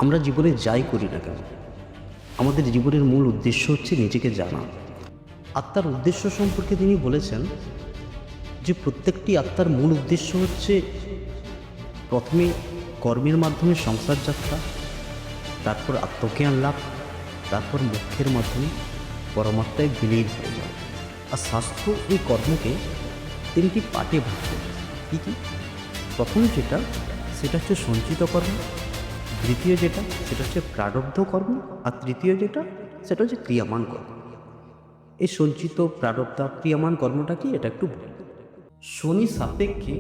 আমরা জীবনে যাই করি না কেন, আমাদের জীবনের মূল উদ্দেশ্য হচ্ছে নিজেকে জানা। আত্মার উদ্দেশ্য সম্পর্কে তিনি বলেছেন যে প্রত্যেকটি আত্মার মূল উদ্দেশ্য হচ্ছে প্রথমে কর্মের মাধ্যমে সংসার যাত্রা, তারপর আত্মজ্ঞান লাভ, তারপর মোক্ষের মাধ্যমে পরমাত্মায় বিলীন হয়ে যাওয়া। আর শাস্ত্র এই কর্মকে তিনটি পার্টে ভাগ করেছে। কী কী? প্রথম যেটা, সেটা হচ্ছে সঞ্চিত কর্ম। দ্বিতীয় যেটা, সেটা হচ্ছে প্রারব্ধ কর্ম। আর তৃতীয় যেটা, সেটা হচ্ছে ক্রিয়ামান কর্ম। এই সঞ্চিত, প্রারব্ধ, ক্রিয়ামান কর্মটা কি, এটা একটু বলি। শনি সাপেক্ষে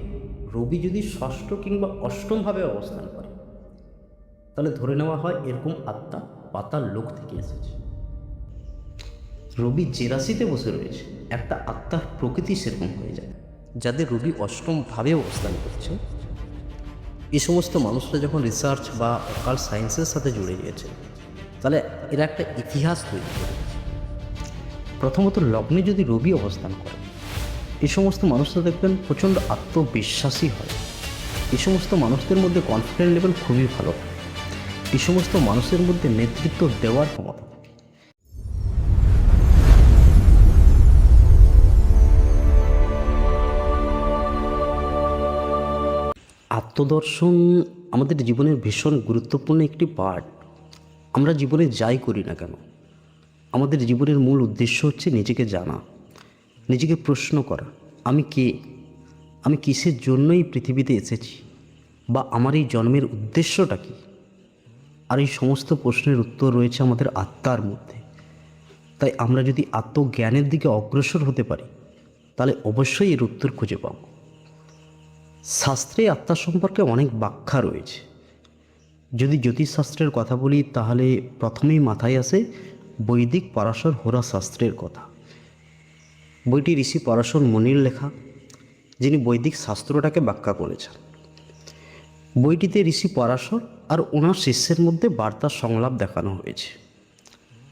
রবি যদি ষষ্ঠ কিংবা অষ্টমভাবে অবস্থান করে, তাহলে ধরে নেওয়া হয় এরকম আত্মা পাতাল লোক থেকে এসেছে। রবি যে রাশিতে বসে রয়েছে, একটা আত্মার প্রকৃতি সেরকম হয়ে যায়। যাদের রবি অষ্টমভাবে অবস্থান করছে, এই সমস্ত মানুষরা যখন রিসার্চ বা অকাল্ট সায়েন্সের সাথে জুড়ে গিয়েছে, তাহলে এরা একটা ইতিহাস তৈরি করে। প্রথমত লগ্নে যদি রবি অবস্থান করে, এই সমস্ত মানুষরা দেখবেন প্রচণ্ড আত্মবিশ্বাসী হয়। এই সমস্ত মানুষদের মধ্যে কনফিডেন্স লেভেল খুবই ভালো। এই সমস্ত মানুষের মধ্যে নেতৃত্ব দেওয়ার ক্ষমতা থাকে। আত্মদর্শন আমাদের জীবনের ভীষণ গুরুত্বপূর্ণ একটি পার্ট। আমরা জীবনে যাই করি না কেন, আমাদের জীবনের মূল উদ্দেশ্য হচ্ছে নিজেকে জানা, নিজেকে প্রশ্ন করা, আমি কে, আমি কিসের জন্যই পৃথিবীতে এসেছি, বা আমার এই জন্মের উদ্দেশ্যটা কী। আর এই সমস্ত প্রশ্নের উত্তর রয়েছে আমাদের আত্মার মধ্যে। তাই আমরা যদি আত্মজ্ঞানের দিকে অগ্রসর হতে পারি, তাহলে অবশ্যই এর উত্তর খুঁজে পাব। শাস্ত্রে আত্মা সম্পর্কে অনেক ব্যাখ্যা রয়েছে। যদি জ্যোতিষশাস্ত্রের কথা বলি, তাহলে প্রথমেই মাথায় আসে বৈদিক পরাশর হোরা শাস্ত্রের কথা। বইটি ঋষি পরাশর মুনির লেখা, যিনি বৈদিক শাস্ত্রটাকে ব্যাখ্যা করেছেন। বইটিতে ঋষি পরাশর আর ওনার শিষ্যের মধ্যে বার্তা সংলাপ দেখানো হয়েছে।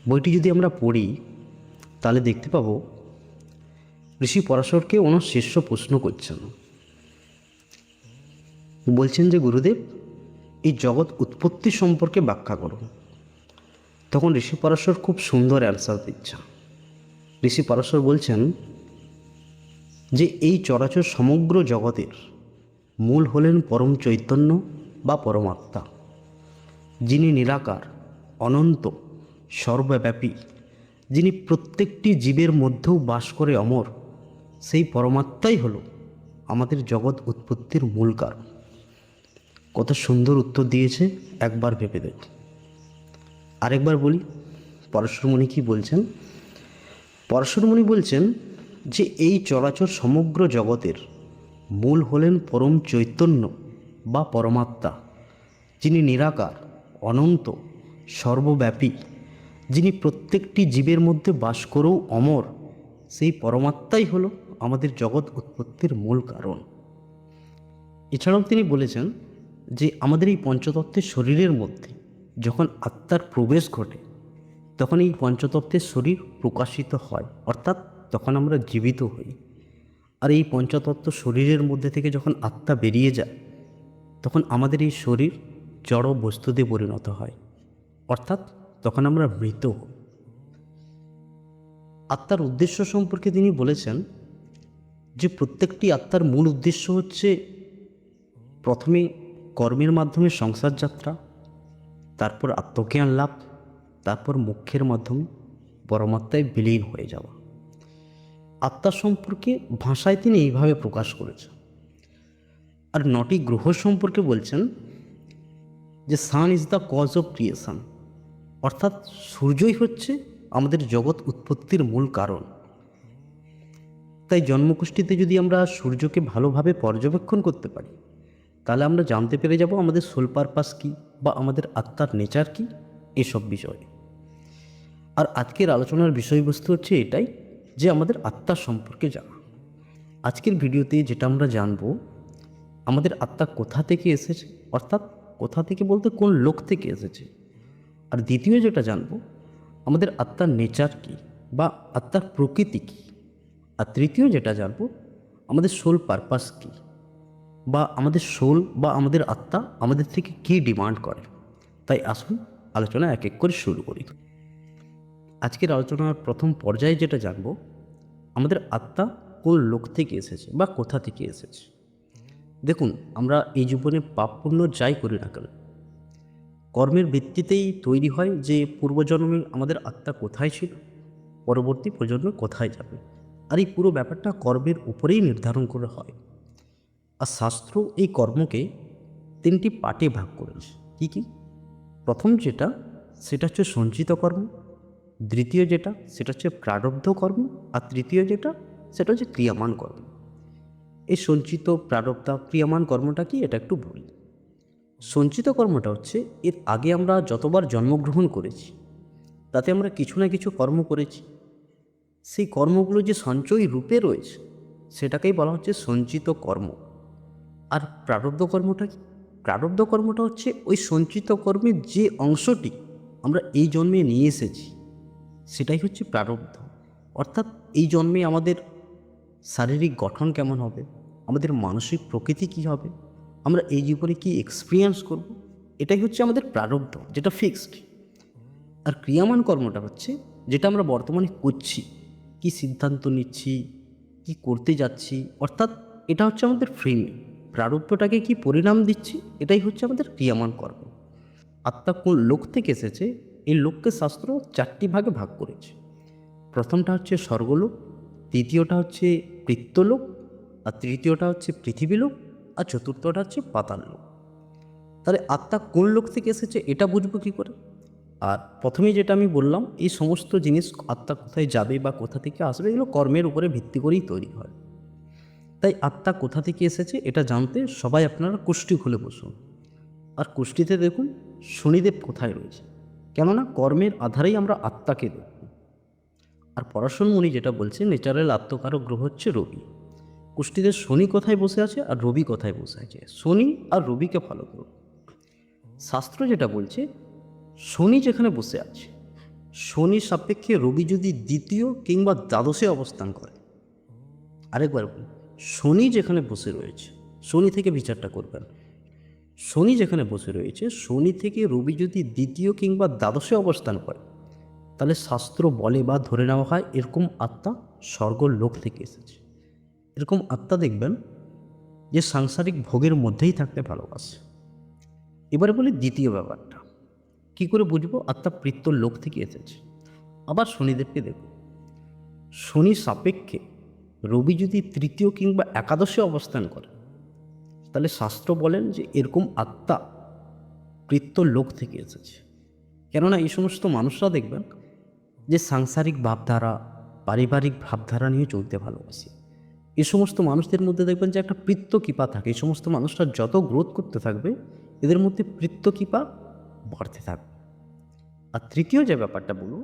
বইটি যদি আমরা পড়ি, তাহলে দেখতে পাবো ঋষি পরাশরকে ওনার শিষ্য প্রশ্ন করছেন, বলছেন যে গুরুদেব, এই জগৎ উৎপত্তি সম্পর্কে ব্যাখ্যা করুন। তখন ঋষি পরাশর খুব সুন্দর অ্যান্সার দিচ্ছেন। ঋষি পরাশর বলছেন যে এই চরাচর সমগ্র জগতের মূল হলেন পরম চৈতন্য বা পরমাত্মা, যিনি নিরাকার, অনন্ত, সর্বব্যাপী, যিনি প্রত্যেকটি জীবের মধ্যেও বাস করে অমর। সেই পরমাত্মাই হলো আমাদের জগৎ উৎপত্তির মূল কারণ। কত সুন্দর উত্তর দিয়েছে, একবার ভেবে দেখ। আরেকবার বলি, পরাশরমুনি কি বলছেন। পরাশরমুনি বলছেন যে এই চরাচর সমগ্র জগতের মূল হলেন পরম চৈতন্য বা পরমাত্মা, যিনি নিরাকার, অনন্ত, সর্বব্যাপী, যিনি প্রত্যেকটি জীবের মধ্যে বাস করেও অমর। সেই পরমাত্মাই হলো আমাদের জগৎ উৎপত্তির মূল কারণ। এছাড়াও তিনি বলেছেন যে আমাদের এই পঞ্চতত্ত্বের শরীরের মধ্যে যখন আত্মার প্রবেশ ঘটে, তখন এই পঞ্চতত্ত্বের শরীর প্রকাশিত হয়, অর্থাৎ তখন আমরা জীবিত হই। আর এই পঞ্চতত্ত্ব শরীরের মধ্যে থেকে যখন আত্মা বেরিয়ে যায়, তখন আমাদের এই শরীর জড় বস্তুতে পরিণত হয়, অর্থাৎ তখন আমরা মৃত হই। আত্মার উদ্দেশ্য সম্পর্কে তিনি বলেছেন যে প্রত্যেকটি আত্মার মূল উদ্দেশ্য হচ্ছে প্রথমে কর্মের মাধ্যমে সংসার যাত্রা, তারপর আত্মজ্ঞান লাভ, তারপর মোক্ষের মাধ্যমে পরমাত্মায় বিলীন হয়ে যাওয়া। আত্মা সম্পর্কে ভাষায় তিনি এইভাবে প্রকাশ করেছেন। আর 9টি গ্রহ সম্পর্কে বলছেন যে sun is the cause of creation, অর্থাৎ সূর্যই হচ্ছে আমাদের জগৎ উৎপত্তির মূল কারণ। তাই জন্মকুষ্ঠিতে যদি আমরা সূর্যকে ভালোভাবে পর্যবেক্ষণ করতে পারি, তাহলে আমরা জানতে পেরে যাব আমাদের সোল পারপাস কী বা আমাদের আত্মার নেচার কী, এসব বিষয়ে। আর আজকের আলোচনার বিষয়বস্তু হচ্ছে এটাই, যে আমাদের আত্মা সম্পর্কে জানা। আজকের ভিডিওতে যেটা আমরা জানব, আমাদের আত্মা কোথা থেকে এসেছে, অর্থাৎ কোথা থেকে বলতে কোন লোক থেকে এসেছে। আর দ্বিতীয় যেটা জানব, আমাদের আত্মার নেচার কী বা আত্মার প্রকৃতি কী। আর তৃতীয় যেটা জানব, আমাদের সোল পারপাস কী, বা আমাদের সোল বা আমাদের আত্মা আমাদের থেকে কী ডিমান্ড করে। তাই আসুন আলোচনা এক এক করে শুরু করি। আজকের আলোচনার প্রথম পর্যায়ে যেটা জানব, আমাদের আত্মা কোন লোক থেকে এসেছে বা কোথা থেকে এসেছে। দেখুন, আমরা এই জীবনে পাপ পুণ্য যাই করি না কেন, কর্মের ভিত্তিতেই তৈরি হয় যে পূর্বজন্মে আমাদের আত্মা কোথায় ছিল, পরবর্তী প্রজন্মে কোথায় যাবে। আর এই পুরো ব্যাপারটা কর্মের উপরেই নির্ধারণ করে হয়। আর শাস্ত্র এই কর্মকে 3টি পার্টে ভাগ করেছে। কি কি? প্রথম যেটা, সেটা হচ্ছে সঞ্চিত কর্ম। দ্বিতীয় যেটা, সেটা হচ্ছে প্রারব্ধ কর্ম। আর তৃতীয় যেটা, সেটা হচ্ছে ক্রিয়ামান কর্ম। এই সঞ্চিত, প্রারব্ধ, ক্রিয়ামান কর্মটা কি, এটা একটু বলি। সঞ্চিত কর্মটা হচ্ছে এর আগে আমরা যতবার জন্মগ্রহণ করেছি তাতে আমরা কিছু না কিছু কর্ম করেছি, সেই কর্মগুলো যে সঞ্চয় রূপে রয়েছে সেটাকেই বলা হচ্ছে সঞ্চিত কর্ম। আর প্রারব্ধ কর্মটা কি? প্রারব্ধ কর্মটা হচ্ছে ওই সঞ্চিত কর্মের যে অংশটি আমরা এই জন্মে নিয়ে এসেছি সেটাই হচ্ছে প্রারব্ধ। অর্থাৎ এই জন্মে আমাদের শারীরিক গঠন কেমন হবে, আমাদের মানসিক প্রকৃতি কী হবে, আমরা এই জীবনে কী এক্সপিরিয়েন্স করব, এটাই হচ্ছে আমাদের প্রারব্ধ, যেটা ফিক্সড। আর ক্রিয়ামান কর্মটা হচ্ছে যেটা আমরা বর্তমানে করছি, কি সিদ্ধান্ত নিচ্ছি, কি করতে যাচ্ছি, অর্থাৎ এটা হচ্ছে আমাদের ফ্রেম। প্রারব্ধটাকে কি পরিণাম দিচ্ছি, এটাই হচ্ছে আমাদের ক্রিয়ামান কর্ম। আত্মা কোন লোক থেকে এসেছে, এই লোককে শাস্ত্র 4টি ভাগে ভাগ করেছে। প্রথমটা হচ্ছে স্বর্গলোক, দ্বিতীয়টা হচ্ছে পিতৃলোক, আর তৃতীয়টা হচ্ছে পৃথিবীলোক, আর চতুর্থটা হচ্ছে পাতাল লোক। তাহলে আত্মা কোন লোক থেকে এসেছে এটা বুঝবো কী করে? আর প্রথমেই যেটা আমি বললাম, এই সমস্ত জিনিস আত্মা কোথায় যাবে বা কোথা থেকে আসবে, এগুলো কর্মের উপরে ভিত্তি করেই তৈরি হয়। তাই আত্মা কোথা থেকে এসেছে এটা জানতে সবাই আপনারা কুষ্টি খুলে বসুন। আর কুষ্টিতে দেখুন শনিদেব কোথায় রয়েছে, কেননা কর্মের আধারেই আমরা আত্মাকে দেখব। আর পরাশর মুনি যেটা বলছে, নেচারাল আত্মকারক গ্রহ হচ্ছে রবি। কুষ্টিতে শনি কোথায় বসে আছে আর রবি কোথায় বসে আছে, শনি আর রবিকে ফলো করুন। শাস্ত্র যেটা বলছে, শনি যেখানে বসে আছে, শনি সাপেক্ষে রবি যদি দ্বিতীয় কিংবা দ্বাদশে অবস্থান করে, আরেকবার বলি, শনি যেখানে বসে রয়েছে, শনি থেকে বিচারটা করবেন, শনি যেখানে বসে রয়েছে, শনি থেকে রবি যদি দ্বিতীয় কিংবা দ্বাদশে অবস্থান করে, তাহলে শাস্ত্র বলে বা ধরে নেওয়া হয় এরকম আত্মা স্বর্গলোক থেকে এসেছে। এরকম আত্মা দেখবেন যে সাংসারিক ভোগের মধ্যেই থাকতে ভালোবাসে। এবারে বলি দ্বিতীয় ব্যাপারটা, কি করে বুঝবো আত্মা পিতৃলোক থেকে এসেছে। আবার শনিদেবকে দেখুন, শনি সাপেক্ষে রবি যদি তৃতীয় কিংবা একাদশে অবস্থান করে, তাহলে শাস্ত্র বলেন যে এরকম আত্মা পিতৃলোক থেকে এসেছে। কেননা এই সমস্ত মানুষরা দেখবেন যে সাংসারিক ভাবধারা, পারিবারিক ভাবধারা নিয়ে চলতে ভালোবাসে। এই সমস্ত মানুষদের মধ্যে দেখবেন যে একটা পিতৃকৃপা থাকে। এই সমস্ত মানুষরা যত গ্রোথ করতে থাকবে, এদের মধ্যে পিতৃকৃপা বাড়তে থাকবে। আর তৃতীয় যে ব্যাপারটা বলবো,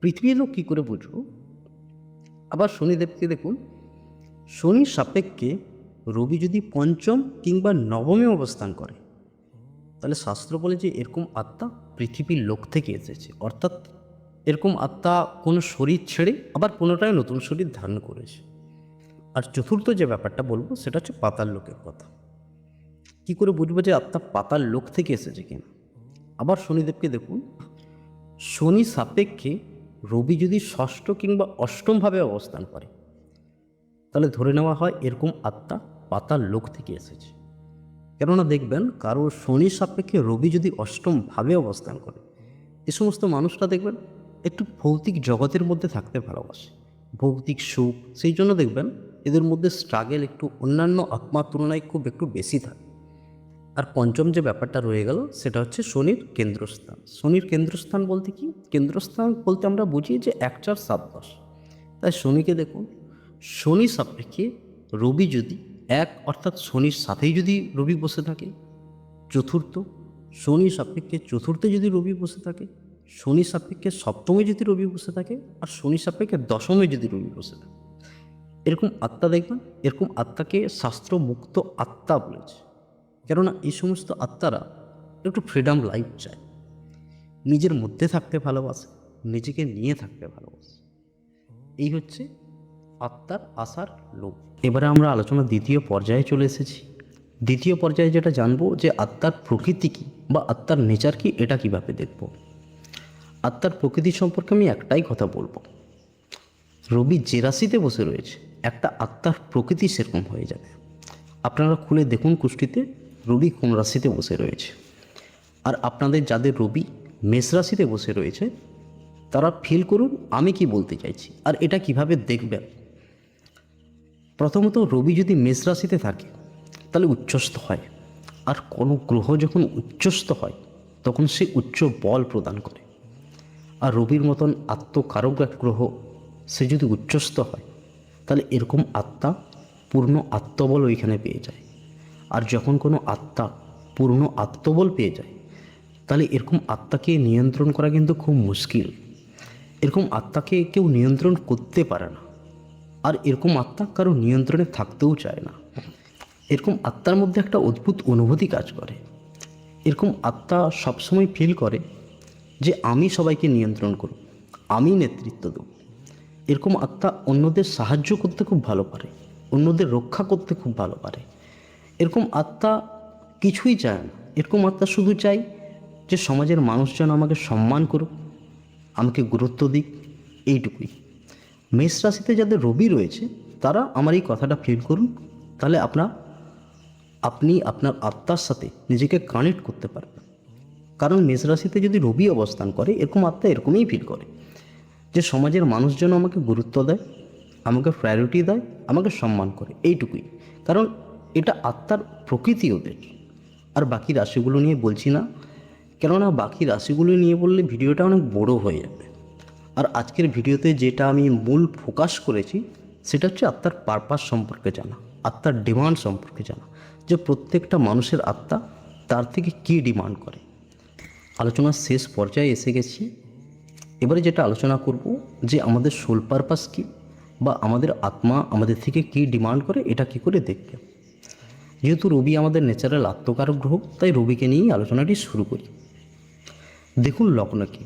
পৃথিবীর লোক কী করে বুঝবো। আবার শনিদেবকে দেখুন, শনির সাপেক্ষে রবি যদি পঞ্চম কিংবা নবমে অবস্থান করে, তাহলে শাস্ত্র বলে যে এরকম আত্মা পৃথিবীর লোক থেকে এসেছে। অর্থাৎ এরকম আত্মা কোনো শরীর ছেড়ে আবার পুনরায় নতুন শরীর ধারণ করেছে। আর চতুর্থ যে ব্যাপারটা বলবো সেটা হচ্ছে পাতাল লোকের কথা। কি করে বুঝবো যে আত্মা পাতাল লোক থেকে এসেছে কিনা। আবার শনিদেবকে দেখুন, শনি সাপেক্ষে রবি যদি ষষ্ঠ কিংবা অষ্টমভাবে অবস্থান করে, তাহলে ধরে নেওয়া হয় এরকম আত্মা পাতাল লোক থেকে এসেছে। কেননা দেখবেন কারো শনির সাপেক্ষে রবি যদি অষ্টমভাবে অবস্থান করে, এ সমস্ত মানুষরা দেখবেন একটু ভৌতিক জগতের মধ্যে থাকতে ভালোবাসে, ভৌতিক সুখ। সেই জন্য দেখবেন এদের মধ্যে স্ট্রাগেল একটু অন্যান্য আত্মার তুলনায় খুব একটু বেশি থাকে। আর পঞ্চম যে ব্যাপারটা রয়ে গেল সেটা হচ্ছে শনির কেন্দ্রস্থান। শনির কেন্দ্রস্থান বলতে কি, কেন্দ্রস্থান বলতে আমরা বুঝি যে 1, 4, 7, 10। তাই শনিকে দেখুন, শনি সাপেক্ষে রবি যদি 1, অর্থাৎ শনির সাথেই যদি রবি বসে থাকে, চতুর্থ, শনি সাপেক্ষে চতুর্থে যদি রবি বসে থাকে, শনি সাপেক্ষে সপ্তমে যদি রবি বসে থাকে, আর শনি সাপেক্ষে দশমে যদি রবি বসে থাকে, এরকম আত্মা দেখবেন, এরকম আত্মাকে শাস্ত্র মুক্ত আত্মা বলেছে। কেননা এই সমস্ত আত্মারা একটু ফ্রিডম লাইফ চায়, নিজের মধ্যে থাকতে ভালোবাসে, নিজেকে নিয়ে থাকতে ভালোবাসে। এই হচ্ছে আত্মার আসার লোক। এবারে আমরা আলোচনা দ্বিতীয় পর্যায়ে চলে এসেছি। দ্বিতীয় পর্যায়ে যেটা জানবো যে আত্মার প্রকৃতি কী বা আত্মার নেচার কি, এটা কিভাবে দেখব? আত্মার প্রকৃতি সম্পর্কে আমি একটাই কথা বলবো, রবি যে রাশিতে বসে রয়েছে একটা আত্মার প্রকৃতি সেরকম হয়ে যাবে। আপনারা খুলে দেখুন কুষ্টিতে রবি কোন রাশিতে বসে রয়েছে। আর আপনাদের যাদের রবি মেষ রাশিতে বসে রয়েছে তারা ফিল করুন আমি কি বলতে চাইছি আর এটা কিভাবে দেখবেন। প্রথমত, রবি যদি মেষ রাশিতে থাকে তাহলে উচ্চস্থ হয়, আর কোনো গ্রহ যখন উচ্চস্থ হয় তখন সে উচ্চ বল প্রদান করে। আর রবির মতন আত্মকারক এক গ্রহ সে যদি উচ্চস্থ হয় তাহলে এরকম আত্মা পূর্ণ আত্মবল ওইখানে পেয়ে যায়। আর যখন কোনো আত্মা পূর্ণ আত্মবল পেয়ে যায় তাহলে এরকম আত্মাকে নিয়ন্ত্রণ করা কিন্তু খুব মুশকিল। এরকম আত্মাকে কেউ নিয়ন্ত্রণ করতে পারে না, আর এরকম আত্মা কারো নিয়ন্ত্রণে থাকতেও চায় না। এরকম আত্মার মধ্যে একটা অদ্ভুত অনুভূতি কাজ করে। এরকম আত্মা সবসময় ফিল করে যে আমি সবাইকে নিয়ন্ত্রণ করব, আমি নেতৃত্ব দেব। এরকম আত্মা অন্যদের সাহায্য করতে খুব ভালো পারে, অন্যদের রক্ষা করতে খুব ভালো পারে। এরকম আত্মা কিছুই চায় না, এরকম আত্মা শুধু চাই যে সমাজের মানুষজন আমাকে সম্মান করুক, আমাকে গুরুত্ব দিক, এইটুকুই। মেষ রাশিতে যাদের রবি রয়েছে তারা আমার এই কথাটা ফিল করুন, তাহলে আপনি আপনার আত্মার সাথে নিজেকে কানেক্ট করতে পারবেন। কারণ মেষ রাশিতে যদি রবি অবস্থান করে এরকম আত্মা এরকমই ফিল করে যে সমাজের মানুষজন আমাকে গুরুত্ব দেয়, আমাকে প্রায়োরিটি দেয়, আমাকে সম্মান করে, এইটুকুই। কারণ এটা আত্মার প্রকৃতি ওদের। আর বাকি রাশিগুলো নিয়ে বলছি না, কেননা বাকি রাশিগুলো নিয়ে বললে ভিডিওটা অনেক বড় হয়ে যাবে। আর আজকের ভিডিওতে যেটা আমি মূল ফোকাস করেছি সেটা হচ্ছে আত্মার পারপাস সম্পর্কে জানা, আত্মার ডিমান্ড সম্পর্কে জানা, যে প্রত্যেকটা মানুষের আত্মা তার থেকে কী ডিমান্ড করে। আলোচনার শেষ পর্যায়ে এসে গেছি। এবারে যেটা আলোচনা করব যে আমাদের সোল পারপাস কী, বা আমাদের আত্মা আমাদের থেকে কী ডিমান্ড করে, এটা কী করে দেখবে। যেহেতু রবি আমাদের ন্যাচারাল আত্মকারক গ্রহ, তাই রবিকে নিয়েই আলোচনাটি শুরু করি। দেখুন লগ্ন কী,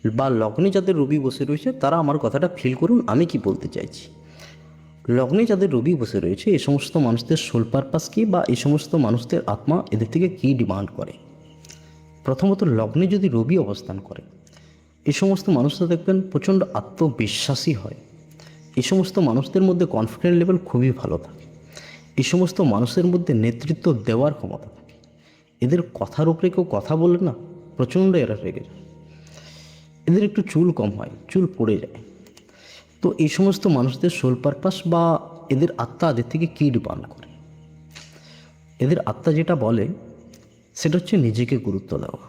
বা লগ্নে যাদের রবি বসে রয়েছে তারা আমার কথাটা ফিল করুন আমি কি বলতে চাইছি। লগ্নে যাদের রবি বসে রয়েছে এই সমস্ত মানুষদের সোল পারপাস কী, বা এই সমস্ত মানুষদের আত্মা এদের থেকে কী ডিমান্ড করে। প্রথমত, লগ্নে যদি রবি অবস্থান করে এই সমস্ত মানুষরা দেখবেন প্রচণ্ড আত্মবিশ্বাসী হয়। এই সমস্ত মানুষদের মধ্যে কনফিডেন্স লেভেল খুবই ভালো থাকে। এই সমস্ত মানুষের মধ্যে নেতৃত্ব দেওয়ার ক্ষমতা থাকে। এদের কথার উপরে কেউ কথা বলে না, প্রচণ্ড এরা রেগে যায়। এদের একটু চুল কম হয়, চুল পড়ে যায়। তো এই সমস্ত মানুষদের সোল পারপাস বা এদের আত্মা এদের থেকে কী ডিমান্ড করে, এদের আত্মা যেটা বলে সেটা হচ্ছে নিজেকে গুরুত্ব দেওয়া,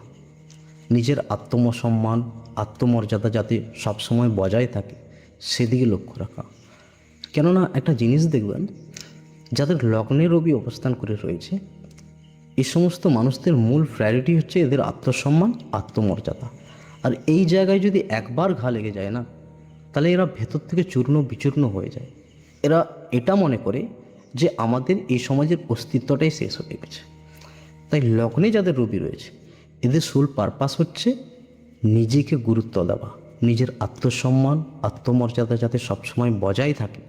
নিজের আত্মসম্মান আত্মমর্যাদা যাতে সবসময় বজায় থাকে সেদিকে লক্ষ্য রাখা। কেননা একটা জিনিস দেখবেন, যাদের লগ্নে রবি অবস্থান করে রয়েছে এই সমস্ত মানুষদের মূল প্রায়োরিটি হচ্ছে এদের আত্মসম্মান আত্মমর্যাদা। আর এই জায়গায় যদি একবার ঘা লেগে যায় না, তাহলে এরা ভেতর থেকে চূর্ণ বিচূর্ণ হয়ে যায়। এরা এটা মনে করে যে আমাদের এই সমাজের অস্তিত্বটাই শেষ হয়ে গেছে। তাই লগ্নে যাদের রবি রয়েছে এদের সোল পারপাস হচ্ছে নিজেকে গুরুত্ব দেওয়া, নিজের আত্মসম্মান আত্মমর্যাদা যাতে সবসময় বজায় থাকে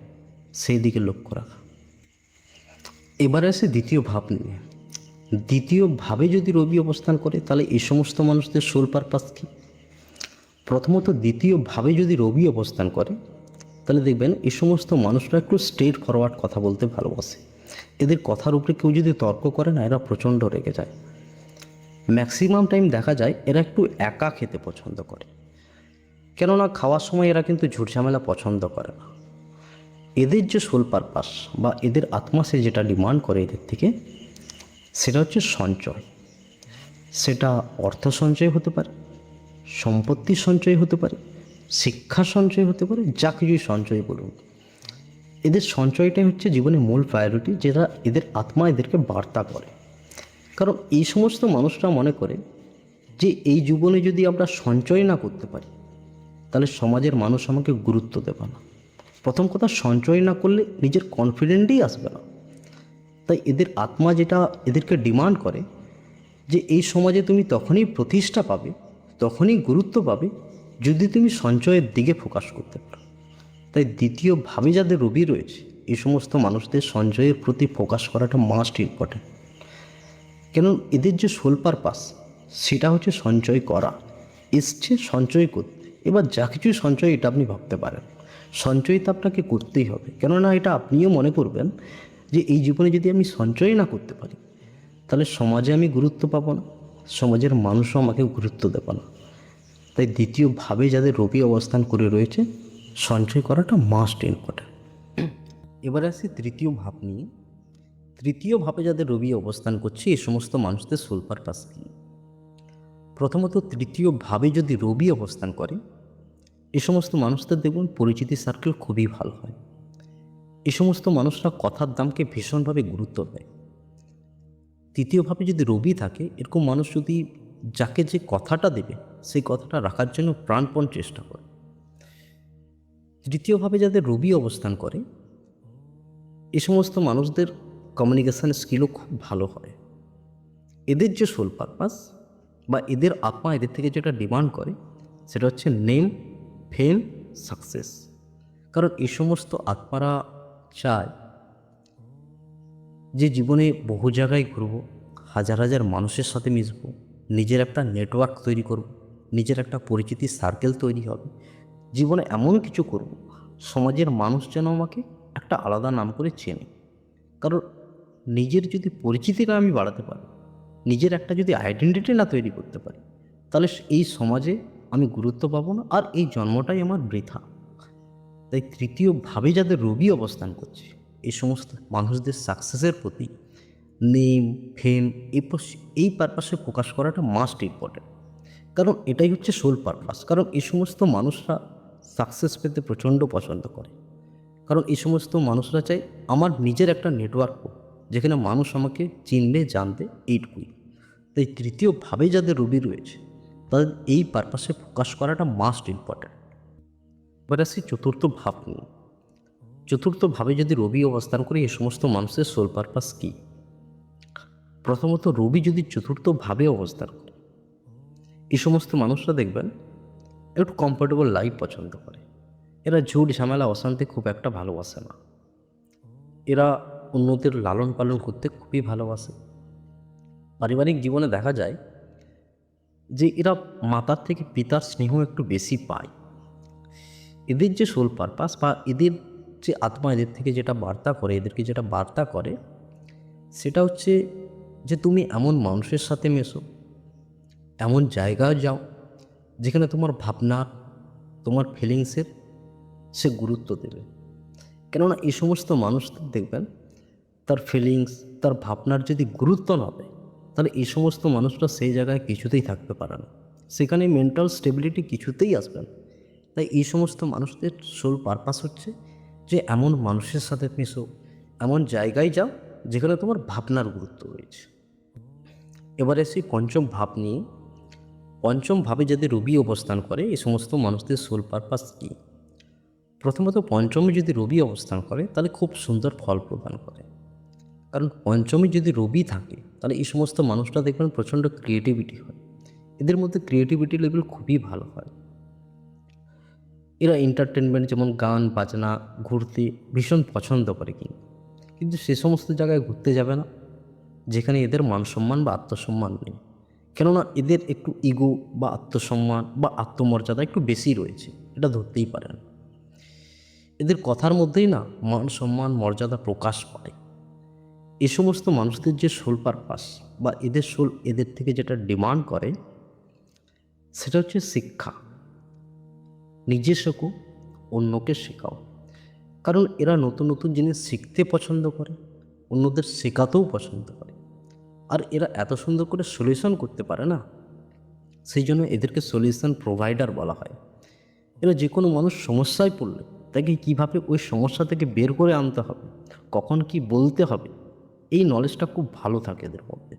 সেই দিকে লক্ষ্য রাখা। এবারে আসে দ্বিতীয় ভাব নিয়ে। দ্বিতীয় ভাবে যদি রবি অবস্থান করে তাহলে এই সমস্ত মানুষদের সোল পারপাস কী। প্রথমত, দ্বিতীয় ভাবে যদি রবি অবস্থান করে তাহলে দেখবেন এই সমস্ত মানুষরা একটু স্ট্রেট ফরওয়ার্ড কথা বলতে ভালোবাসে। এদের কথার উপরে কেউ যদি তর্ক করে না, এরা প্রচণ্ড রেগে যায়। ম্যাক্সিমাম টাইম দেখা যায় এরা একটু একা খেতে পছন্দ করে, কেননা খাওয়ার সময় এরা কিন্তু ঝুটঝামেলা পছন্দ করে না। এদের যে সোল পারপাস বা এদের আত্মা সে যেটা ডিমান্ড করে এদের থেকে সেটা হচ্ছে সঞ্চয়। সেটা অর্থ সঞ্চয় হতে পারে, সম্পত্তির সঞ্চয় হতে পারে, শিক্ষা সঞ্চয় হতে পারে, যা কিছুই সঞ্চয় বলুন। এদের সঞ্চয়টাই হচ্ছে জীবনের মূল প্রায়োরিটি, যেটা এদের আত্মা এদেরকে বার্তা করে। কারণ এই সমস্ত মানুষরা মনে করে যে এই জীবনে যদি আমরা সঞ্চয় না করতে পারি তাহলে সমাজের মানুষ আমাকে গুরুত্ব দেবে না। প্রথম কথা, সঞ্চয় না করলে নিজের কনফিডেন্টই আসবে না। তাই এদের আত্মা যেটা এদেরকে ডিমান্ড করে যে এই সমাজে তুমি তখনই প্রতিষ্ঠা পাবে, তখনই গুরুত্ব পাবে যদি তুমি সঞ্চয়ের দিকে ফোকাস করতে পারো। তাই দ্বিতীয়ভাবে যাদের রবি রয়েছে এই সমস্ত মানুষদের সঞ্চয়ের প্রতি ফোকাস করাটা মাস্ট ইম্পর্ট্যান্ট। কেন এদের যে সোল পারপাস সেটা হচ্ছে সঞ্চয় করা। এসছে সঞ্চয় করতে। এবার যা কিছুই সঞ্চয় এটা আপনি ভাবতে পারেন, সঞ্চয় তো আপনাকে করতেই হবে। কেননা এটা আপনিও মনে করবেন যে এই জীবনে যদি আমি সঞ্চয় না করতে পারি তাহলে সমাজে আমি গুরুত্ব পাবো না, সমাজের মানুষও আমাকে গুরুত্ব দেবে না। তাই দ্বিতীয়ভাবে যাদের রবি অবস্থান করে রয়েছে, সঞ্চয় করাটা মাস্ট ইম্পর্ট্যান্ট। এবারে আসি তৃতীয় ভাব নিয়ে। তৃতীয় ভাবে যাদের রবি অবস্থান করছে এই সমস্ত মানুষদের সোল পারপাস কী? প্রথমত তৃতীয় ভাবে যদি রবি অবস্থান করে এই সমস্ত মানুষদের দেখুন পরিচিতি সার্কেল খুবই ভালো হয়। এই সমস্ত মানুষরা কথার দামকে ভীষণভাবে গুরুত্ব দেয়। তৃতীয়ভাবে যদি রবি থাকে, এরকম মানুষ যদি যাকে যে কথাটা দেবে সেই কথাটা রাখার জন্য প্রাণপণ চেষ্টা করে। তৃতীয়ভাবে যাদের রবি অবস্থান করে এই সমস্ত মানুষদের কমিউনিকেশান স্কিলও খুব ভালো হয়। এদের যে সোল পারপাস বা এদের আত্মা এদের থেকে যেটা ডিমান্ড করে সেটা হচ্ছে নেম, ফেম, সাকসেস। কারণ এই সমস্ত আত্মারা চায় যে জীবনে বহু জায়গায় ঘুরবো, হাজার হাজার মানুষের সাথে মিশবো, নিজের একটা নেটওয়ার্ক তৈরি করব, নিজের একটা পরিচিতি সার্কেল তৈরি হবে, জীবনে এমন কিছু করব সমাজের মানুষ যেন আমাকে একটা আলাদা নাম করে চেনে। কারণ নিজের যদি পরিচিতিটা আমি বাড়াতে পারি, নিজের একটা যদি আইডেন্টিটি না তৈরি করতে পারি, তাহলে এই সমাজে আমি গুরুত্ব পাবো না, আর এই জন্মটাই আমার বৃথা। তাই তৃতীয়ভাবে যাদের রবি অবস্থান করছে এই সমস্ত মানুষদের সাকসেসের প্রতি নেম, ফেম এই পারপাসে ফোকাস করাটা মাস্ট ইম্পর্টেন্ট। কারণ এটাই হচ্ছে সোল পারপাস। কারণ এই সমস্ত মানুষরা সাকসেস পেতে প্রচণ্ড পছন্দ করে। কারণ এই সমস্ত মানুষরা চায় আমার নিজের একটা নেটওয়ার্ক হোক, যেখানে মানুষ আমাকে চিনবে, জানবে, এইটুকুই। তাই তৃতীয়ভাবে যাদের রবি রয়েছে তাদের এই পারপাসে ফোকাস করাটা মাস্ট ইম্পর্ট্যান্ট। এবার আসি চতুর্থ ভাব নিয়ে। চতুর্থভাবে যদি রবি অবস্থান করে এই সমস্ত মানুষের সোল পারপাস কী? প্রথমত রবি যদি চতুর্থভাবে অবস্থান করে এই সমস্ত মানুষরা দেখবেন একটু কমফোর্টেবল লাইফ পছন্দ করে। এরা ঝুট ঝামেলা অশান্তি খুব একটা ভালোবাসে না। এরা অন্যদের লালন পালন করতে খুবই ভালোবাসে। পারিবারিক জীবনে দেখা যায় যে এরা মাতার থেকে পিতার স্নেহ একটু বেশি পায়। এদের যে সোল পারপাস বা এদের যে আত্মা এদের থেকে যেটা বার্তা করে, এদেরকে যেটা বার্তা করে সেটা হচ্ছে যে তুমি এমন মানুষের সাথে মেশো, এমন জায়গায় যাও যেখানে তোমার ভাবনা, তোমার ফিলিংসের সে গুরুত্ব দেবে। কেননা এই সমস্ত মানুষদের দেখবেন তার ফিলিংস, তার ভাবনার যদি গুরুত্ব না দেয় তাহলে এই সমস্ত মানুষরা সেই জায়গায় কিছুতেই থাকতে পারে না, সেখানে মেন্টাল স্টেবিলিটি কিছুতেই আসবে না। তাই এই সমস্ত মানুষদের সোল পারপাস হচ্ছে যে এমন মানুষের সাথে মিশো, এমন জায়গায় যাও যেখানে তোমার ভাবনার গুরুত্ব রয়েছে। এবারে সেই পঞ্চম ভাব নিয়ে। পঞ্চম ভাবে যদি রবি অবস্থান করে এই সমস্ত মানুষদের সোল পারপাস কী? প্রথমত পঞ্চমে যদি রবি অবস্থান করে তাহলে খুব সুন্দর ফল প্রদান করে। কারণ পঞ্চমে যদি রবি থাকে তাহলে এই সমস্ত মানুষরা দেখবেন প্রচণ্ড ক্রিয়েটিভিটি হয়, এদের মধ্যে ক্রিয়েটিভিটি লেভেল খুবই ভালো হয়। এরা এন্টারটেনমেন্ট যেমন গান বাজনা, ঘুরতে ভীষণ পছন্দ করে, কিন্তু সে সমস্ত জায়গায় ঘুরতে যাবে না যেখানে এদের মান সম্মান বা আত্মসম্মান নেই। কেননা এদের একটু ইগো বা আত্মসম্মান বা আত্মমর্যাদা একটু বেশি রয়েছে, এটা ধরতেই পারেন। এদের কথার মধ্যেই না মান সম্মান মর্যাদা প্রকাশ পায়। এ সমস্ত মানুষদের যে সোল পারপাস বা এদের সোল এদের থেকে যেটা ডিমান্ড করে সেটা হচ্ছে শিক্ষা। নিজে শেখো, অন্যকে শেখাও। কারণ এরা নতুন নতুন জিনিস শিখতে পছন্দ করে, অন্যদের শেখাতেও পছন্দ করে। আর এরা এত সুন্দর করে সলিউশন করতে পারে না, সেই জন্য এদেরকে সলিউশন প্রোভাইডার বলা হয়। এরা যে কোনো মানুষ সমস্যায় পড়লে তাকে কীভাবে ওই সমস্যা থেকে বের করে আনতে হবে, কখন কি বলতে হবে, এই নলেজটা খুব ভালো থাকে এদের মধ্যে।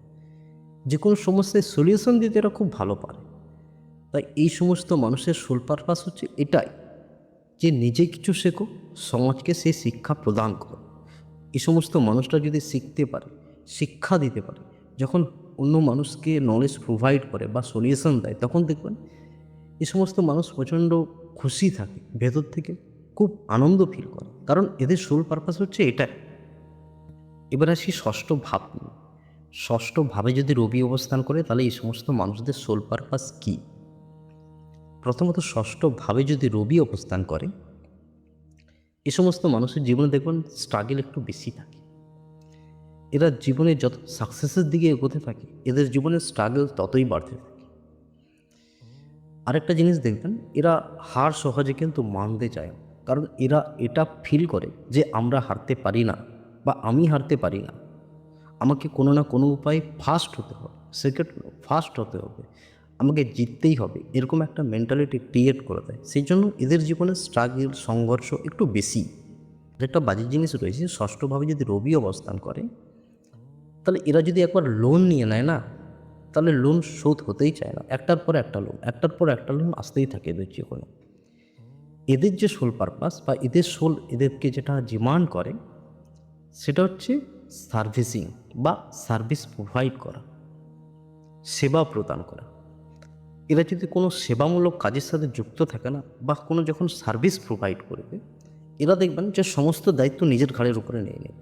যে কোনো সমস্যায় সলিউশন দিতে এরা খুব ভালো পারে। তাই এই সমস্ত মানুষের সোল পারপাস হচ্ছে এটাই, যে নিজে কিছু শেখো, সমাজকে সে শিক্ষা প্রদান করো। এই সমস্ত মানুষরা যদি শিখতে পারে, শিক্ষা দিতে পারে, যখন অন্য মানুষকে নলেজ প্রোভাইড করে বা সলিউশন দেয়, তখন দেখবেন এই সমস্ত মানুষ প্রচণ্ড খুশি থাকে, ভেতর থেকে খুব আনন্দ ফিল করে। কারণ এদের সোল পারপাস হচ্ছে এটাই। এবার আসি ষষ্ঠ ভাব নিয়ে। ষষ্ঠভাবে যদি রবি অবস্থান করে তাহলে এই সমস্ত মানুষদের সোল পারপাস কী? প্রথমত ষষ্ঠভাবে যদি রবি অবস্থান করে এ সমস্ত মানুষের জীবনে দেখবেন স্ট্রাগল একটু বেশি থাকে। এরা জীবনে যত সাকসেসের দিকে এগোতে থাকে এদের জীবনে স্ট্রাগল ততই বাড়তে থাকে। আরেকটা জিনিস দেখবেন, এরা হার সহজে কিন্তু মানতে চায় না, কারণ এরা এটা ফিল করে যে আমরা হারতে পারি না বা আমি হারতে পারি না, আমাকে কোনো না কোনো উপায়ে ফার্স্ট হতে হবে, সেকেন্ড ফার্স্ট হতে হবে, আমাকে জিততেই হবে, এরকম একটা মেন্টালিটি ক্রিয়েট করে দেয়। সেই জন্য এদের জীবনে স্ট্রাগল সংঘর্ষ একটু বেশি। একটা বাজে জিনিস রয়েছে, ষষ্ঠভাবে যদি রবি অবস্থান করে তাহলে এরা যদি একবার লোন নিয়ে নেয় না, তাহলে লোন শোধ হতেই চায় না, একটার পর একটা লোন, একটার পর একটা লোন আসতেই থাকে এদের জীবনে। এদের যে সোল পারপাস বা এদের সোল এদেরকে যেটা ডিমান্ড করে সেটা হচ্ছে সার্ভিসিং বা সার্ভিস প্রোভাইড করা, সেবা প্রদান করা। এরা যদি কোনো সেবামূলক কাজের সাথে যুক্ত থাকে না বা কোনো যখন সার্ভিস প্রোভাইড করবে, এরা দেখবেন যে সমস্ত দায়িত্ব নিজের ঘাড়ের উপরে নিয়ে নেয়।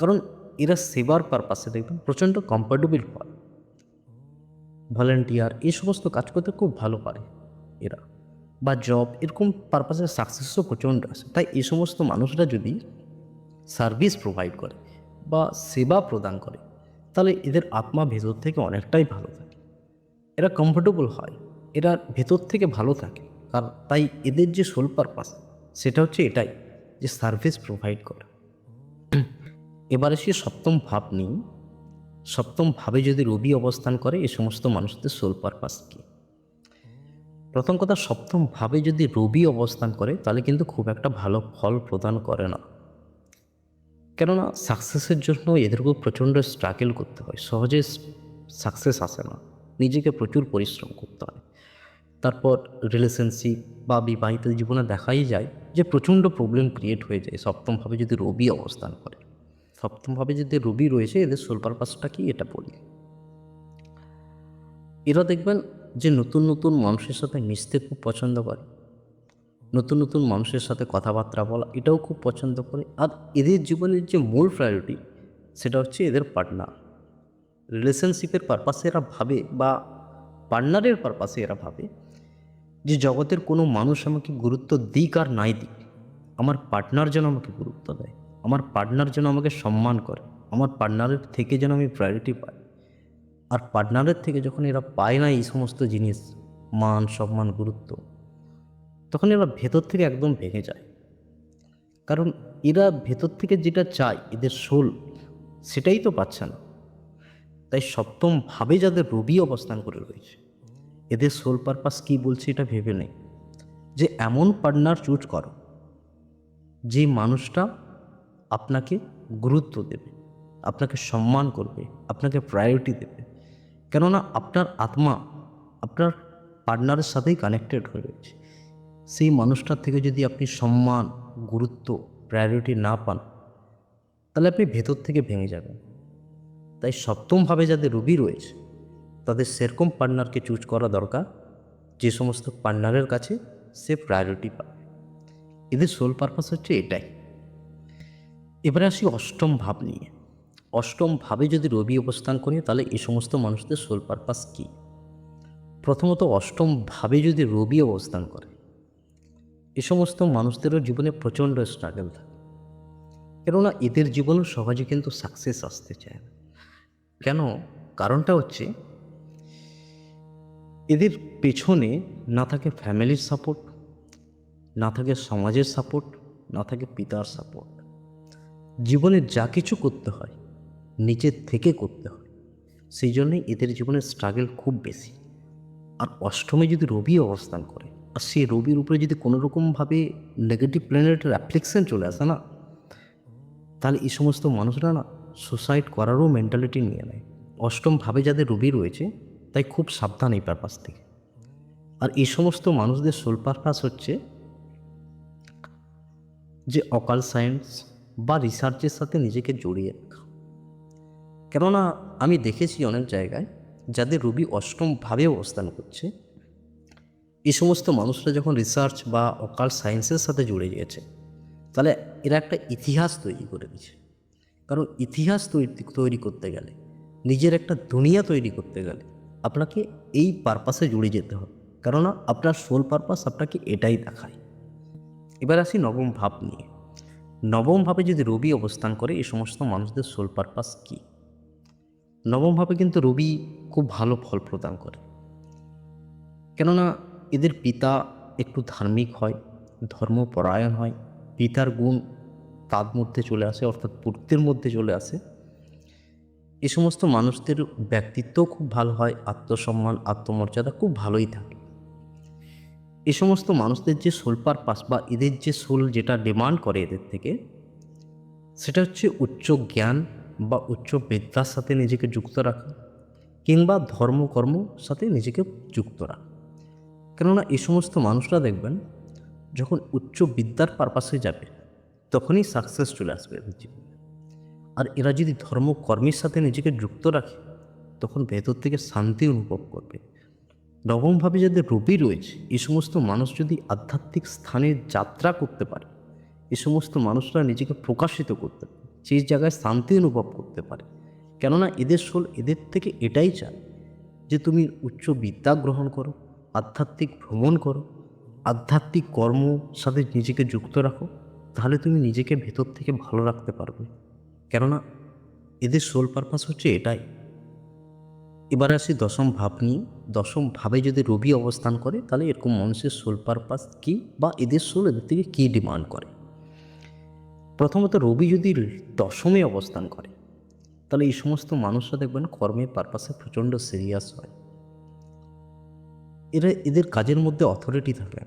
কারণ এরা সেবার পারপাসে দেখবেন প্রচণ্ড কম্ফর্টেবল হয়, ভলেন্টিয়ার এই সমস্ত কাজ করতে খুব ভালো পারে এরা, বা জব এরকম পারপাসে সাকসেসও প্রচণ্ড আসে। তাই এই সমস্ত মানুষরা যদি সার্ভিস প্রোভাইড করে বা সেবা প্রদান করে তাহলে এদের আত্মা ভেতর থেকে অনেকটাই ভালো থাকে, এরা কমফোর্টেবল হয়, এরা ভেতর থেকে ভালো থাকে। কারণ তাই এদের যে সোল পারপাস সেটা হচ্ছে এটাই, যে সার্ভিস প্রোভাইড করা। এবারে সে সপ্তম ভাব নিই। সপ্তম ভাবে যদি রবি অবস্থান করে এই সমস্ত মানুষদের সোল পারপাস কী? প্রথম কথা, সপ্তম ভাবে যদি রবি অবস্থান করে তাহলে কিন্তু খুব একটা ভালো ফল প্রদান করে না। কেননা সাকসেসের জন্য এদেরকেও প্রচণ্ড স্ট্রাগল করতে হয়, সহজে সাকসেস আসে না, নিজেকে প্রচুর পরিশ্রম করতে হয়। তারপর রিলেশনশিপ বা বিবাহিত জীবনে দেখাই যায় যে প্রচণ্ড প্রবলেম ক্রিয়েট হয়ে যায় সপ্তমভাবে যদি রবি অবস্থান করে। সপ্তমভাবে যদি রবি রয়েছে এদের সোল পারপাসটা কি এটা বলি। এরা দেখবেন যে নতুন নতুন মানুষের সাথে মিশতে খুব পছন্দ করে, নতুন নতুন মানুষের সাথে কথাবার্তা বলা এটাও খুব পছন্দ করে। আর এদের জীবনের যে মূল প্রায়োরিটি সেটা হচ্ছে এদের পার্টনার। রিলেশনশিপের পারপাসে এরা ভাবে বা পার্টনারের পারপাসে এরা ভাবে যে জগতের কোনো মানুষ আমাকে গুরুত্ব দিক আর নাই দিক, আমার পার্টনার যেন আমাকে গুরুত্ব দেয়, আমার পার্টনার যেন আমাকে সম্মান করে, আমার পার্টনারের থেকে যেন আমি প্রায়োরিটি পাই। আর পার্টনারের থেকে যখন এরা পায় না এই সমস্ত জিনিস, মান সম্মান গুরুত্ব, তখন এরা ভেতর থেকে একদম ভেঙে যায়। কারণ এরা ভেতর থেকে যেটা চায় এদের সোল সেটাই তো পাচ্ছে না। তাই সপ্তম ভাবে যাদের রবি অবস্থান করে রয়েছে এদের সোল পারপাস কী বলছে এটা ভেবে নেই, যে এমন পার্টনার চুজ করো যে মানুষটা আপনাকে গুরুত্ব দেবে, আপনাকে সম্মান করবে, আপনাকে প্রায়োরিটি দেবে। কেননা আপনার আত্মা আপনার পার্টনারের সাথেই কানেক্টেড হয়ে রয়েছে। সেই মানুষটার থেকে যদি আপনি সম্মান গুরুত্ব প্রায়োরিটি না পান তাহলে আপনি ভেতর থেকে ভেঙে যাবেন। তাই সপ্তমভাবে যাদের রবি রয়েছে তাদের সেরকম পার্টনারকে চুজ করা দরকার যে সমস্ত পার্টনারের কাছে সে প্রায়োরিটি পাবে। এদের সোল পারপাস হচ্ছে এটাই। এবারে আসি অষ্টম ভাব নিয়ে। অষ্টম ভাবে যদি রবি অবস্থান করে তাহলে এই সমস্ত মানুষদের সোল পারপাস কী? প্রথমত, অষ্টম ভাবে যদি রবি অবস্থান করে এ সমস্ত মানুষদেরও জীবনে প্রচণ্ড স্ট্রাগল থাকে। কেননা এদের জীবনে সহজে কিন্তু সাকসেস আসতে চায় না। কেন? কারণটা হচ্ছে এদের পেছনে না থাকে ফ্যামিলির সাপোর্ট, না থাকে সমাজের সাপোর্ট, না থাকে পিতার সাপোর্ট। জীবনে যা কিছু করতে হয় নিজের থেকে করতে হয়, সেই জন্যই এদের জীবনে স্ট্রাগল খুব বেশি। আর অষ্টমে যদি রবি অবস্থান করে আর সেই রবির উপরে যদি কোনোরকমভাবে নেগেটিভ প্ল্যানেটের অ্যাপ্লিকেশন চলে আসে না, তাহলে এই সমস্ত মানুষরা না সুসাইড করারও মেন্টালিটি নিয়ে নেয়। অষ্টমভাবে যাদের রবি রয়েছে তাই খুব সাবধান এই পারপাস থেকে। আর এই সমস্ত মানুষদের সোল পারপাস হচ্ছে যে অকাল সায়েন্স বা রিসার্চের সাথে নিজেকে জড়িয়ে রাখা। কেননা আমি দেখেছি অনেক জায়গায় যাদের রবি অষ্টমভাবে অবস্থান করছে এই সমস্ত মানুষরা যখন রিসার্চ বা অকাল সায়েন্সের সাথে জুড়ে গিয়েছে তাহলে এরা একটা ইতিহাস তৈরি করে দিয়েছে। কারণ ইতিহাস তৈরি করতে গেলে নিজের একটা দুনিয়া তৈরি করতে গেলে আপনাকে এই পারপাসে জুড়ে যেতে হবে, কেননা আপনার সোল পারপাস আপনাকে এটাই দেখায়। এবার আসি নবম ভাব নিয়ে। নবম ভাবে যদি রবি অবস্থান করে, এই সমস্ত মানুষদের সোল পারপাস কী? নবম ভাবে কিন্তু রবি খুব ভালো ফল প্রদান করে, কেননা এদের পিতা একটু ধার্মিক হয়, ধর্মপরায়ণ হয়, পিতার গুণ তার মধ্যে চলে আসে, অর্থাৎ পুত্রের মধ্যে চলে আসে। এ সমস্ত মানুষদের ব্যক্তিত্ব খুব ভালো হয়, আত্মসম্মান আত্মমর্যাদা খুব ভালোই থাকে। এ সমস্ত মানুষদের যে সোল পারপাস বা এদের যে সোল যেটা ডিমান্ড করে এদের থেকে, সেটা হচ্ছে উচ্চ জ্ঞান বা উচ্চ বিদ্যার সাথে নিজেকে যুক্ত রাখা, কিংবা ধর্মকর্ম সাথে নিজেকে যুক্ত রাখা। কেননা এই সমস্ত মানুষরা দেখবেন যখন উচ্চ বিদ্যার পারপাসে যাবে তখনই সাকসেস চলে আসবে এদের জীবনে। আর এরা যদি ধর্মকর্মের সাথে নিজেকে যুক্ত রাখে তখন ভেতর থেকে শান্তি অনুভব করবে। নবমভাবে যাদের রবি রয়েছে, এই সমস্ত মানুষ যদি আধ্যাত্মিক স্থানে যাত্রা করতে পারে, এই সমস্ত মানুষরা নিজেকে প্রকাশিত করতে পারে, সেই জায়গায় শান্তি অনুভব করতে পারে। কেননা এদের সোল এদের থেকে এটাই চায় যে তুমি উচ্চ বিদ্যা গ্রহণ করো, আধ্যাত্মিক ভ্রমণ করো, আধ্যাত্মিক কর্ম সাথে নিজেকে যুক্ত রাখো, তাহলে তুমি নিজেকে ভেতর থেকে ভালো রাখতে পারবে। কেননা এদের সোল পারপাস হচ্ছে এটাই। এবার আসি দশম ভাব নিয়ে। দশম ভাবে যদি রবি অবস্থান করে তাহলে এরকম মানুষের সোল পারপাস কী বা এদের সোল এদের থেকে কী ডিমান্ড করে। প্রথমত রবি যদি দশমে অবস্থান করে তাহলে এই সমস্ত মানুষরা দেখবেন কর্মের পারপাসে প্রচণ্ড সিরিয়াস হয়। এদের কাজের মধ্যে অথরিটি থাকে,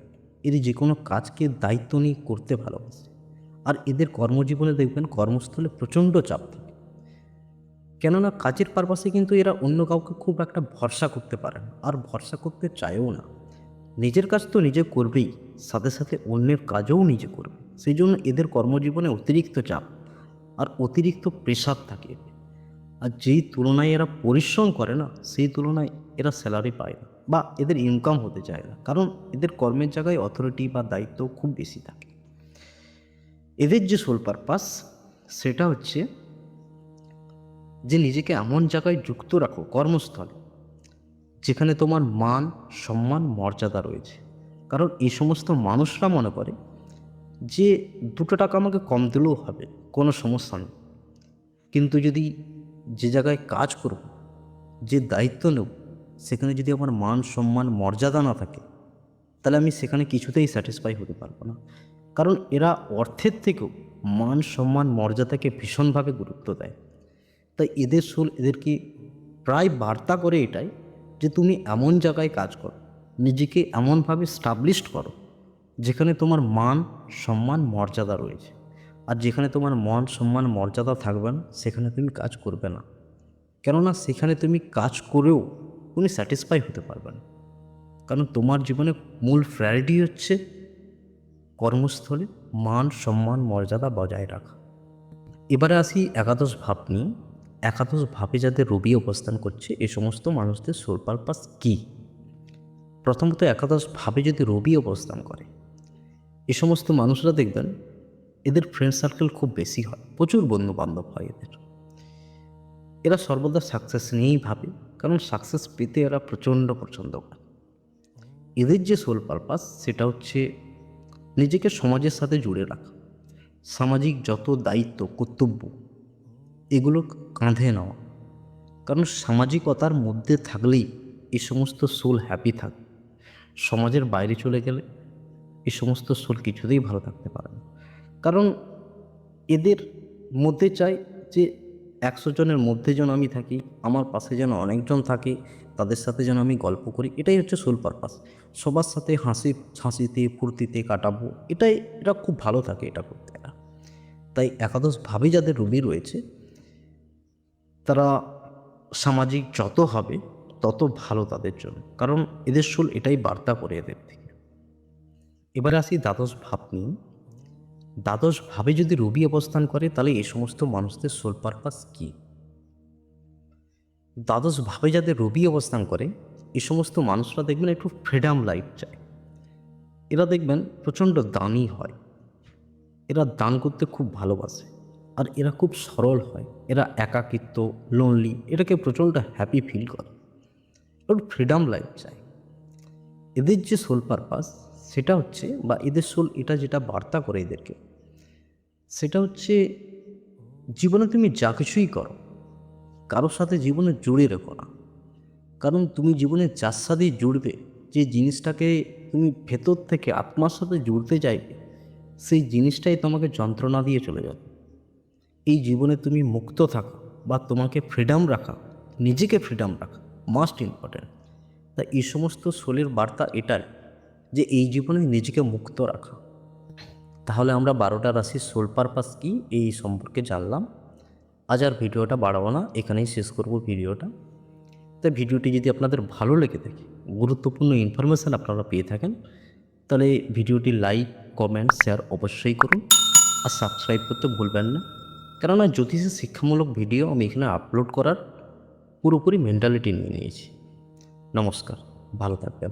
এরা যে কোনো কাজকে দায়িত্ব নিয়ে করতে ভালোবাসে। আর এদের কর্মজীবনে দেখবেন কর্মস্থলে প্রচণ্ড চাপ থাকে, কেননা কাজের পারপাসে কিন্তু এরা অন্য কাউকে খুব একটা ভরসা করতে পারে না, আর ভরসা করতে চায়ও না। নিজের কাজ তো নিজে করবেই, সাথে সাথে অন্যের কাজও নিজে করবে। সেই জন্য এদের কর্মজীবনে অতিরিক্ত চাপ আর অতিরিক্ত প্রেশার থাকে। আর যেই তুলনায় এরা পরিশ্রম করে না, সেই তুলনায় এরা স্যালারি পায় না বা এদের ইনকাম হতে চায় না, কারণ এদের কর্মের জায়গায় অথরিটি বা দায়িত্ব খুব বেশি থাকে। এদের যে সোল পারপাস সেটা হচ্ছে যে নিজেকে এমন জায়গায় যুক্ত রাখো কর্মস্থলে যেখানে তোমার মান সম্মান মর্যাদা রয়েছে। কারণ এই সমস্ত মানুষরা মনে করে যে 2 টাকা আমাকে কম দিলেও হবে, কোনো সমস্যা নেই, কিন্তু যদি যে জায়গায় কাজ করব, যে দায়িত্ব নেব, সেখানে যদি আমার মান সম্মান মর্যাদা না থাকে তাহলে আমি সেখানে কিছুতেই স্যাটিসফাই হতে পারবো না। কারণ এরা অর্থের থেকেও মান সম্মান মর্যাদাকে ভীষণভাবে গুরুত্ব দেয়। তাই এদের সোল এদেরকে প্রায় বার্তা করে এটাই যে তুমি এমন জায়গায় কাজ করো, নিজেকে এমনভাবে স্টাবলিশড করো যেখানে তোমার মান সম্মান মর্যাদা রয়েছে। আর যেখানে তোমার মান সম্মান মর্যাদা থাকবে না সেখানে তুমি কাজ করবে না, কেননা সেখানে তুমি কাজ করেও তুমি স্যাটিসফাই হতে পারবে না। কারণ তোমার জীবনে মূল প্রায়োরিটি হচ্ছে কর্মস্থলে মান সম্মান মর্যাদা বজায় রাখা। এবারে আসি একাদশ ভাব নিয়ে। একাদশ ভাবে যাদের রবি অবস্থান করছে এই সমস্ত মানুষদের সোল পারপাস কী? প্রথমত একাদশ ভাবে যদি রবি অবস্থান করে এই সমস্ত মানুষরা দেখবেন এদের ফ্রেন্ড সার্কেল খুব বেশি হয়, প্রচুর বন্ধু বান্ধব হয় এদের। এরা সর্বদা সাকসেস নিয়েই ভাবে, কারণ সাকসেস পেতে এরা প্রচণ্ড পছন্দ করে। এদের যে সোল পারপাস সেটা হচ্ছে নিজেকে সমাজের সাথে জুড়ে রাখা, সামাজিক যত দায়িত্ব কর্তব্য এগুলো কাঁধে নেওয়া। কারণ সামাজিকতার মধ্যে থাকলেই এই সমস্ত সোল হ্যাপি থাকে। সমাজের বাইরে চলে গেলে এই সমস্ত সোল কিছুতেই ভালো থাকতে পারে না। কারণ এদের মধ্যে চাই যে 100 জনের মধ্যে যেন আমি থাকি, আমার পাশে যেন অনেকজন থাকে, তাদের সাথে যেন আমি গল্প করি, এটাই হচ্ছে সোল পারপাস। সবার সাথে হাসিতে ফুর্তিতে কাটাবো, এটা খুব ভালো থাকে এটা করতে এরা। তাই একাদশ ভাবে যাদের রবি রয়েছে তারা সামাজিক যত হবে তত ভালো তাদের জন্য, কারণ এদের সোল এটাই বার্তা করে এদের থেকে। এবারে আসি দ্বাদশ ভাব নিয়ে। দ্বাদশ ভাবে যদি রবি অবস্থান করে তাহলে এই সমস্ত মানুষদের সোল পারপাস কী? দ্বাদশ ভাবে যাদের রবি অবস্থান করে এই সমস্ত মানুষরা দেখবেন একটু ফ্রিডম লাইফ চায়। এরা দেখবেন প্রচণ্ড দানি হয়, এরা দান করতে খুব ভালোবাসে। আর এরা খুব সরল হয়, এরা একাকিত্ব, লোনলি, এটাকে প্রচণ্ড হ্যাপি ফিল করে, ওর ফ্রিডম লাইফ চায়। এদের যে সোল পারপাস সেটা হচ্ছে, বা এদের সোল এটা যেটা বার্তা করে এদেরকে, সেটা হচ্ছে জীবনে তুমি যা কিছুই করো কারোর সাথে জীবনে জুড়ে রেখো না। কারণ তুমি জীবনে যার সাথেই জুড়বে, যে জিনিসটাকে তুমি ভেতর থেকে আত্মার সাথে জুড়তে চাইবে, সেই জিনিসটাই তোমাকে যন্ত্রণা দিয়ে চলে যাবে। এই জীবনে তুমি মুক্ত থাকা বা তোমাকে ফ্রিডম রাখা, নিজেকে ফ্রিডম রাখা মাস্ট ইম্পর্ট্যান্ট। তা এই সমস্ত সোলের বার্তা এটাই যে এই জীবনে নিজেকে মুক্ত রাখা। তাহলে আমরা 12টা রাশির সোল পারপাস কী এই সম্পর্কে জানলাম। আজ আর ভিডিওটা বাড়াবো না, এখানেই শেষ করব ভিডিওটা। তাই ভিডিওটি যদি আপনাদের ভালো লেগে থাকে, গুরুত্বপূর্ণ ইনফরমেশান আপনারা পেয়ে থাকেন, তাহলে ভিডিওটি লাইক, কমেন্ট, শেয়ার অবশ্যই করুন। আর সাবস্ক্রাইব করতে ভুলবেন না, কেননা জ্যোতিষের শিক্ষামূলক ভিডিও আমি এখানে আপলোড করার পুরোপুরি মেন্টালিটি নিয়ে নিয়েছি। নমস্কার, ভালো থাকবেন।